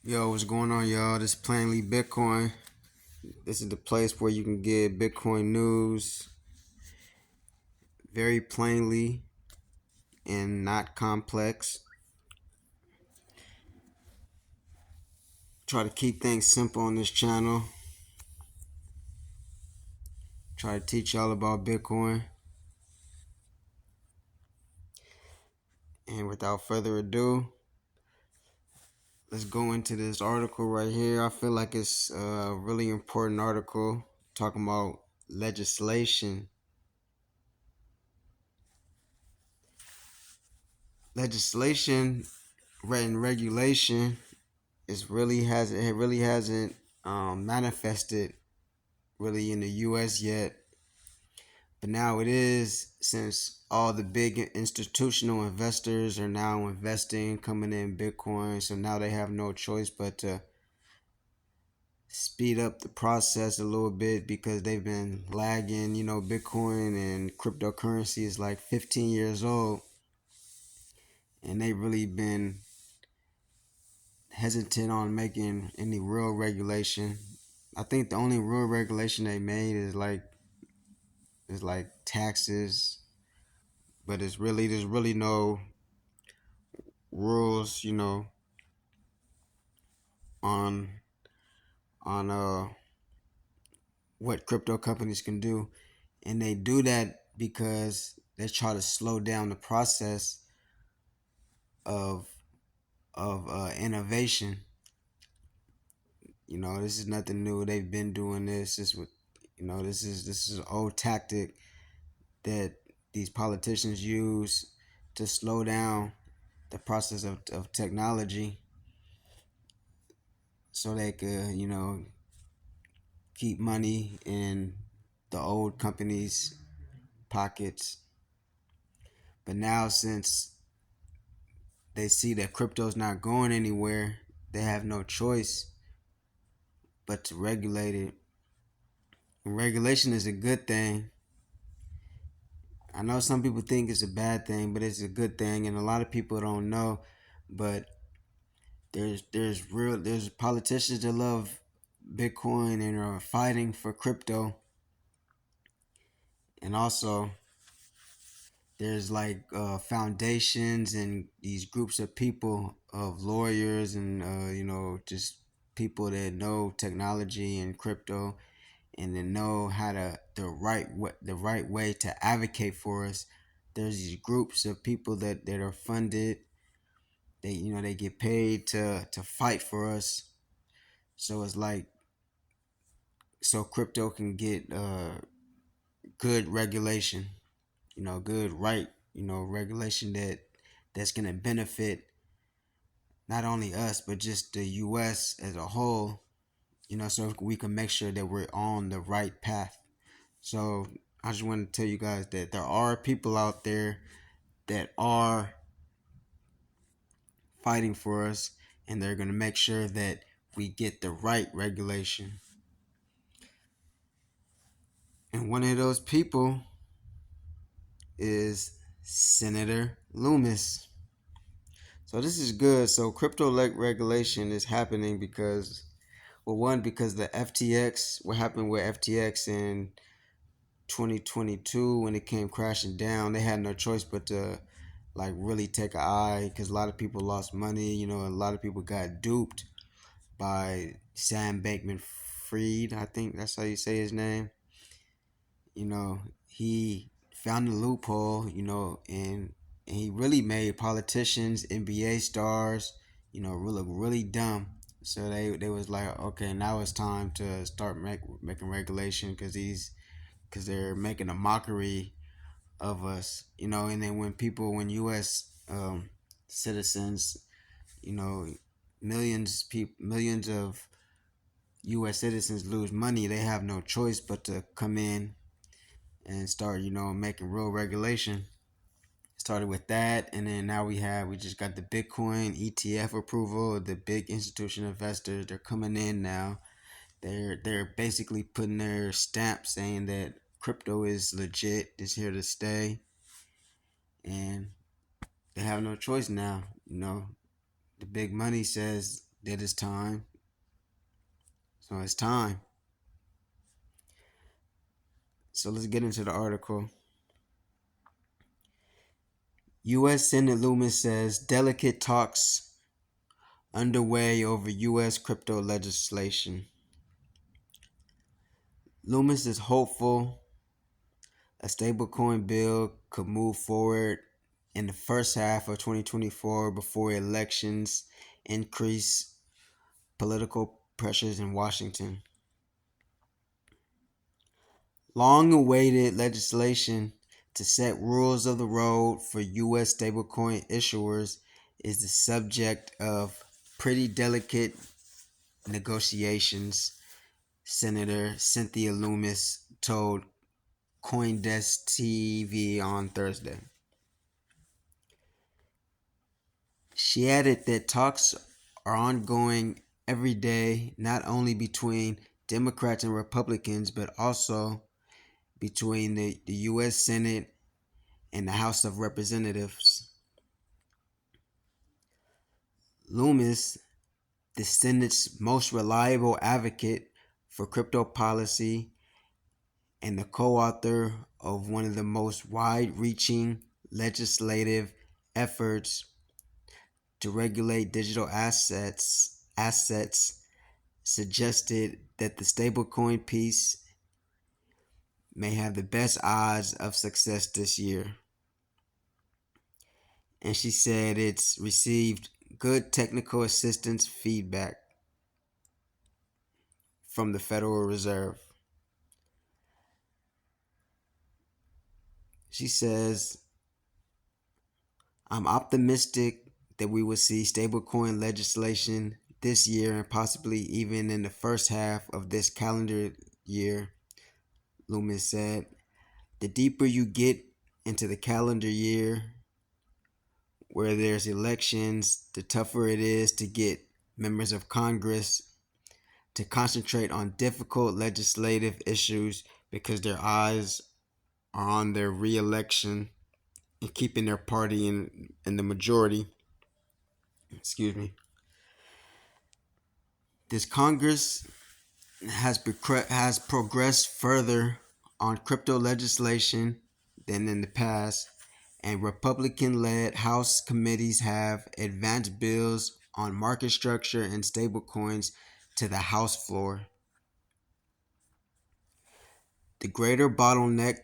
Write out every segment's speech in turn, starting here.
Yo, what's going on, y'all? This is Plainly Bitcoin. This is the place where you can get Bitcoin news very plainly and not complex. Try to keep things simple on this channel. Try to teach y'all about Bitcoin. And without further ado, let's go into this article right here. I feel like it's a really important article talking about legislation. Legislation and regulation it really hasn't manifested really in the US yet, but now it is, since all the big institutional investors are now investing, coming in Bitcoin. So now they have no choice but to speed up the process a little bit because they've been lagging. Bitcoin and cryptocurrency is like 15 years old, and they've really been hesitant on making any real regulation. I think the only real regulation they made is like taxes, but there's really no rules, on on what crypto companies can do, and they do that because they try to slow down the process of innovation. This is nothing new. They've been doing this. This is an old tactic that these politicians use to slow down the process of technology so they could, keep money in the old companies' pockets. But now, since they see that crypto's not going anywhere, they have no choice but to regulate it. And regulation is a good thing. I know some people think it's a bad thing, but it's a good thing, and a lot of people don't know. But there's politicians that love Bitcoin and are fighting for crypto, and also there's like foundations and these groups of people, of lawyers and just people that know technology and crypto, and that know how to the right way to advocate for us. There's these groups of people that are funded. They get paid to fight for us. So it's like, so crypto can get good regulation, good right, regulation that's gonna benefit not only us but just the US as a whole, so we can make sure that we're on the right path. So I just want to tell you guys that there are people out there that are fighting for us, and they're going to make sure that we get the right regulation. And one of those people is Senator Loomis. So this is good. So crypto regulation is happening because, well, one, because the FTX, what happened with FTX in 2022 when it came crashing down, they had no choice but to like really take an eye, because a lot of people lost money. A lot of people got duped by Sam Bankman Fried. I think that's how you say his name. He found a loophole, and he really made politicians, NBA stars, look really dumb. So they was like, okay, now it's time to start making regulation, because they're making a mockery of us. And then when U.S. Citizens, you know, millions of U.S. citizens lose money, they have no choice but to come in and start, making real regulation. Started with that, and then now we just got the Bitcoin ETF approval. The big institutional investors, they're coming in now. They're basically putting their stamp saying that crypto is legit, is here to stay, and they have no choice now. The big money says that it's time. So it's time. So let's get into the article. U.S. Senate Loomis says delicate talks underway over U.S. crypto legislation. Loomis is hopeful a stablecoin bill could move forward in the first half of 2024 before elections increase political pressures in Washington. Long awaited legislation to set rules of the road for U.S. stablecoin issuers is the subject of pretty delicate negotiations, Senator Cynthia Loomis told Coindesk TV on Thursday. She added that talks are ongoing every day, not only between Democrats and Republicans, but also between the U.S. Senate and the House of Representatives. Loomis, the Senate's most reliable advocate for crypto policy and the co author of one of the most wide reaching legislative efforts to regulate digital assets suggested that the stablecoin piece may have the best odds of success this year. And she said it's received good technical assistance feedback from the Federal Reserve. She says, I'm optimistic that we will see stablecoin legislation this year and possibly even in the first half of this calendar year, Loomis said. The deeper you get into the calendar year where there's elections, the tougher it is to get members of Congress to concentrate on difficult legislative issues because their eyes are on their re-election and keeping their party in the majority. Excuse me. This Congress has progressed further on crypto legislation than in the past, and Republican-led House committees have advanced bills on market structure and stablecoins to the House floor. The greater bottleneck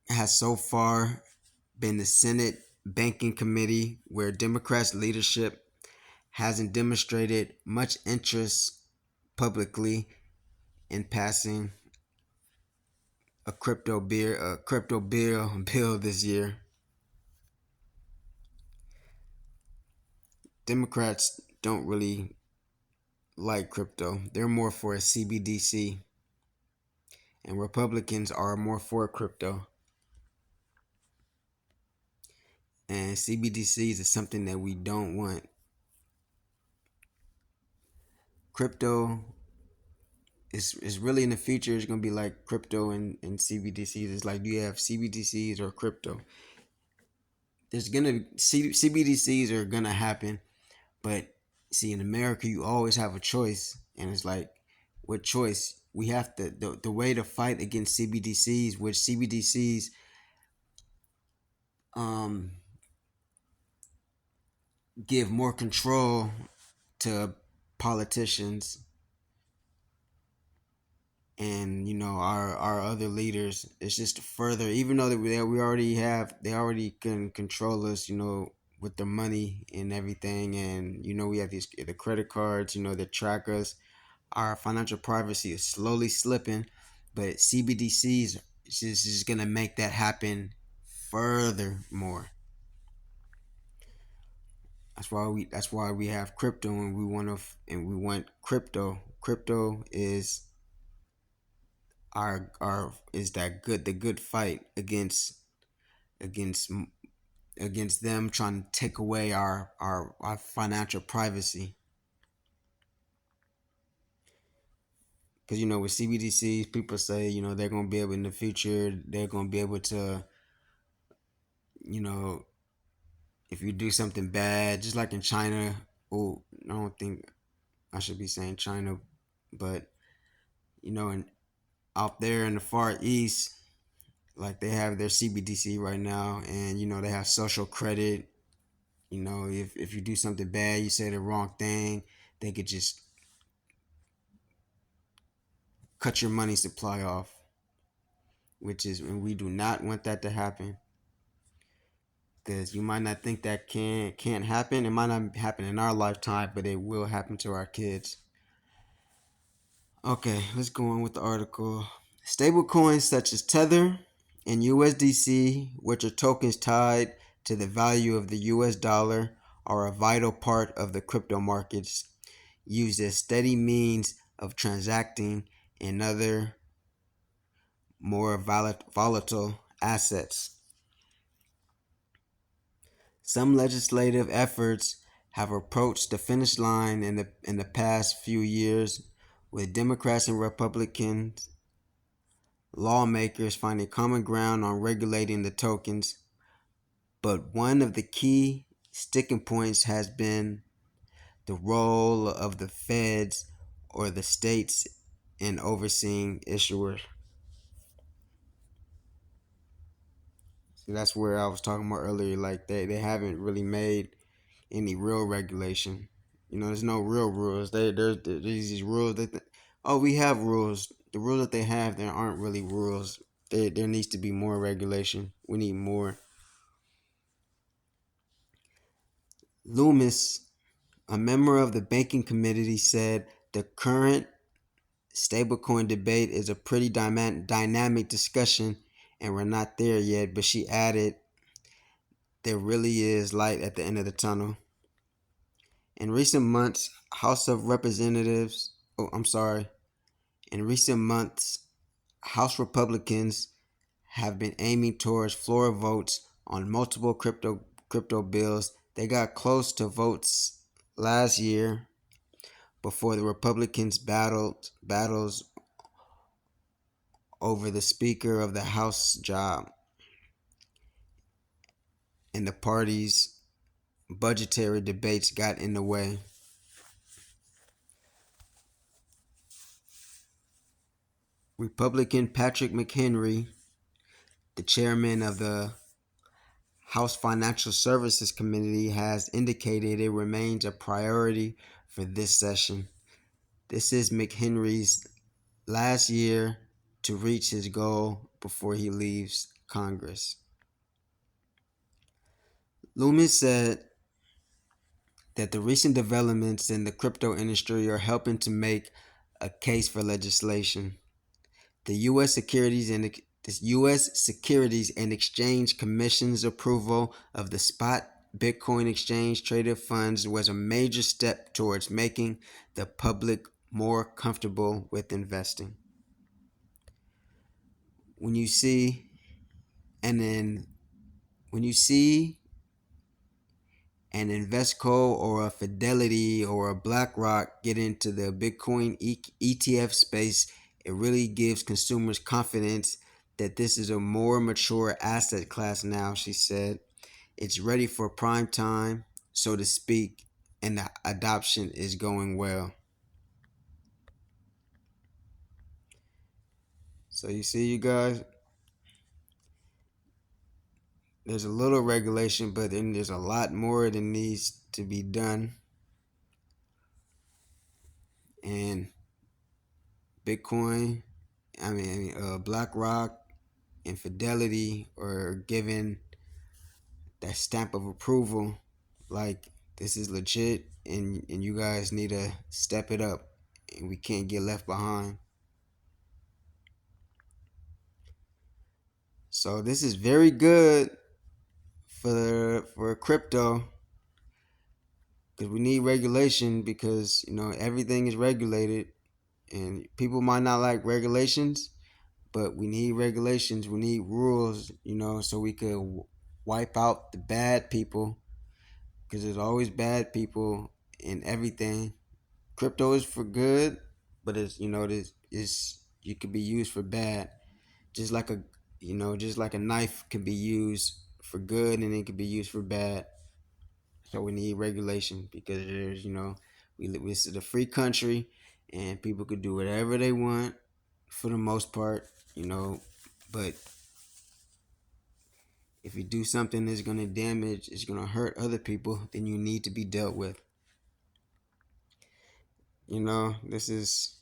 has so far been the Senate Banking Committee, where Democrats' leadership hasn't demonstrated much interest publicly in passing a crypto bill this year. Democrats don't really like crypto. They're more for a CBDC, and Republicans are more for crypto. And CBDCs is something that we don't want. Crypto is really in the future. It's gonna be like crypto and CBDCs. It's like, do you have CBDCs or crypto? CBDCs are gonna happen, but see, in America, you always have a choice, and it's like, what choice? We have to the way to fight against CBDCs, which CBDCs um give more control to politicians and our other leaders. It's just further, even though we already have, they already can control us, with their money and everything. And we have the credit cards, that track us. Our financial privacy is slowly slipping, but CBDCs is just gonna make that happen furthermore. That's why we have crypto, and we want crypto. Crypto is our is that good the good fight against against them trying to take away our financial privacy. Because with CBDCs, people say they're gonna be able, in the future, they're gonna be able to, you know if you do something bad, just like in China. Oh, I don't think. I should be saying China, but and out there in the far east, like they have their CBDC right now, and they have social credit. If you do something bad, you say the wrong thing, they could just cut your money supply off, which is, and we do not want that to happen, because you might not think that can't happen. It might not happen in our lifetime, but it will happen to our kids. Okay, let's go on with the article. Stablecoins such as Tether and USDC, which are tokens tied to the value of the US dollar, are a vital part of the crypto markets, used as steady means of transacting in other more volatile assets. Some legislative efforts have approached the finish line in the past few years, with Democrats and Republicans lawmakers finding common ground on regulating the tokens. But one of the key sticking points has been the role of the feds or the states in overseeing issuers. So that's where I was talking about earlier. Like they haven't really made any real regulation. There's no real rules. There's these rules oh, we have rules. The rules that they have, there aren't really rules. There needs to be more regulation. We need more. Loomis, a member of the banking committee, said the current stablecoin debate is a pretty dynamic discussion, and we're not there yet. But she added, there really is light at the end of the tunnel. In recent months, House of Representatives, oh, I'm sorry, in recent months, House Republicans have been aiming towards floor votes on multiple crypto bills. They got close to votes last year before the Republicans battles over the Speaker of the House job, and the party's budgetary debates got in the way. Republican Patrick McHenry, the chairman of the House Financial Services Committee, has indicated it remains a priority for this session. This is McHenry's last year to reach his goal before he leaves Congress. Loomis said that the recent developments in the crypto industry are helping to make a case for legislation. The U.S. Securities and Exchange Commission's approval of the spot Bitcoin exchange traded funds was a major step towards making the public more comfortable with investing. When you see, and then when you see an Investco or a Fidelity or a BlackRock get into the Bitcoin ETF space, it really gives consumers confidence that this is a more mature asset class now, she said. It's ready for prime time, so to speak, and the adoption is going well. So you see, you guys, there's a little regulation, but then there's a lot more that needs to be done. And Bitcoin, BlackRock and Fidelity are given that stamp of approval, like this is legit, and you guys need to step it up, and we can't get left behind. So this is very good for crypto, because we need regulation, because everything is regulated, and people might not like regulations, but we need regulations. We need rules, so we could wipe out the bad people, because there's always bad people in everything. Crypto is for good, but it could be used for bad. Just like a knife can be used for good and it can be used for bad. So we need regulation, because there's It's a free country, and people could do whatever they want for the most part, you know. But if you do something that's gonna damage, it's gonna hurt other people, then you need to be dealt with. You know, this is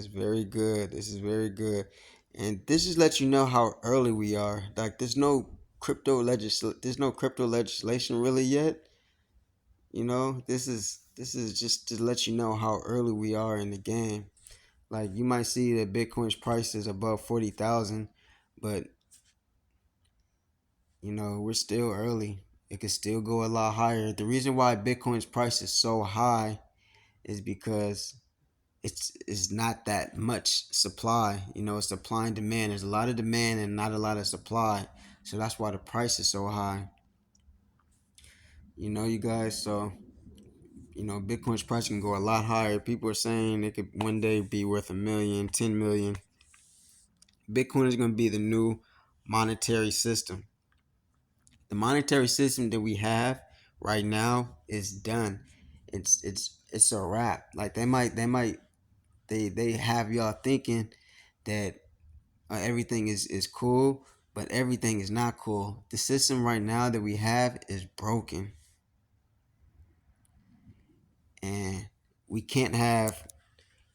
very good. This is very good, and this just lets you know how early we are. Like, there's no crypto legislation really yet. You know, this is just to let you know how early we are in the game. Like, you might see that Bitcoin's price is above 40,000, but you know, we're still early. It could still go a lot higher. The reason why Bitcoin's price is so high is because it's not that much supply. You know, it's supply and demand. There's a lot of demand and not a lot of supply. So that's why the price is so high. You know, you guys, so you know, Bitcoin's price can go a lot higher. People are saying it could one day be worth a million, 10 million. Bitcoin is going to be the new monetary system. The monetary system that we have right now is done. It's a wrap. Like, they have y'all thinking that everything is cool, but everything is not cool. The system right now that we have is broken, and we can't have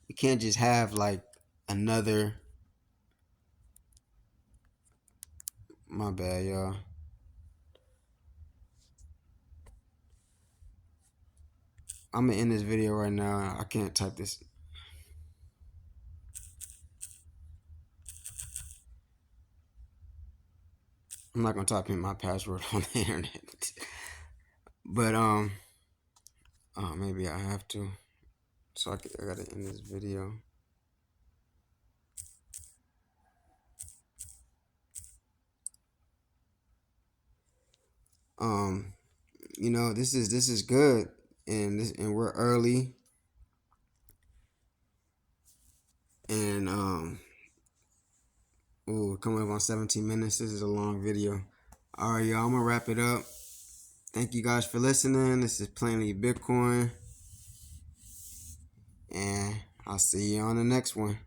we can't just have like another. My bad, y'all. I'm gonna end this video right now. I can't type this. I'm not gonna type in my password on the internet. But maybe I have to. So I gotta end this video. Um, you know, this is good, and we're early, and ooh, coming up on 17 minutes. This is a long video. All right, y'all. I'm gonna wrap it up. Thank you guys for listening. This is Plainly Bitcoin, and I'll see you on the next one.